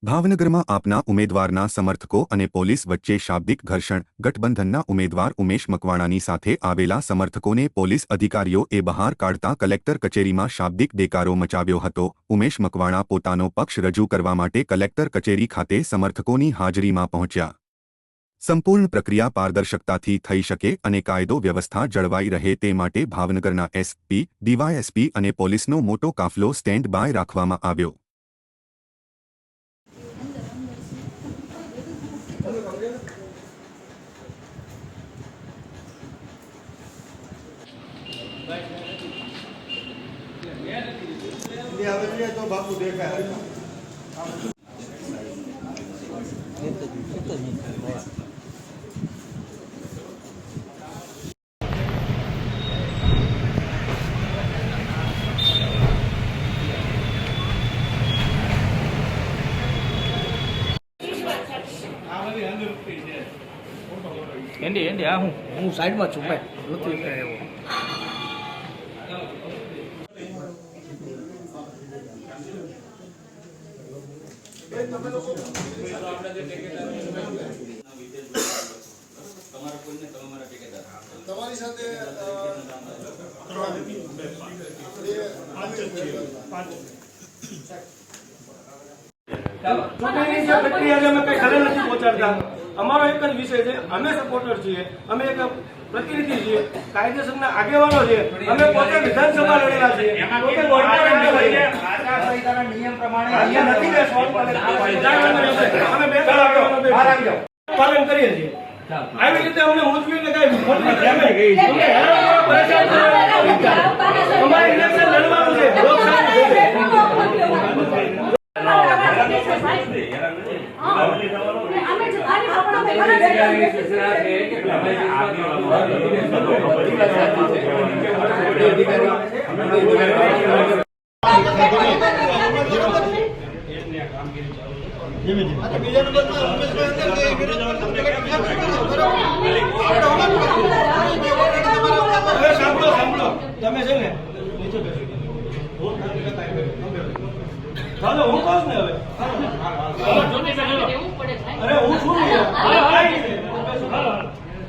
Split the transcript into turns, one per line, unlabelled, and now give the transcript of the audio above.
ભાવનગરમાં આપના ઉમેદવારના સમર્થકો અને પોલીસ વચ્ચે શાબ્દિક ઘર્ષણ ગઠબંધનના ઉમેદવાર ઉમેશ મકવાણાની સાથે આવેલા સમર્થકોને પોલીસ અધિકારીઓએ બહાર કાઢતા કલેક્ટર કચેરીમાં શાબ્દિક દેકારો મચાવ્યો હતો। ઉમેશ મકવાણા પોતાનો પક્ષ રજૂ કરવા માટે કલેક્ટર કચેરી ખાતે સમર્થકોની હાજરીમાં પહોંચ્યા। સંપૂર્ણ પ્રક્રિયા પારદર્શકતાથી થઈ શકે અને કાયદો વ્યવસ્થા જળવાઈ રહે તે માટે ભાવનગરના એસપી, ડીવાયએસપી અને પોલીસનો મોટો કાફલો સ્ટેન્ડ બાય રાખવામાં આવ્યો।
तो बापू देखा है
एंडी हाँ हूँ साइड में छू भाई નથી એવો
તમારી સાથે
અમારો એક જ વિષય છે, અમે સપોર્ટર છીએ, અમે એક પ્રતિનિધિ છીએ, કાયદેસરના આગેવાનો છે, અમે પોતે વિધાનસભા લડેલા છીએ, પોતે આચારસંહિતાના નિયમ પ્રમાણે અહીંયા નથી બેસવાનું, અમે બે પાલન કરીએ છીએ। આવી રીતે અમને ઉજવીને કઈ અમારે ઇલેક્શન લડવાનું છે, તમે છે ને ચાલો હું કહું ને હવે અરે હું શું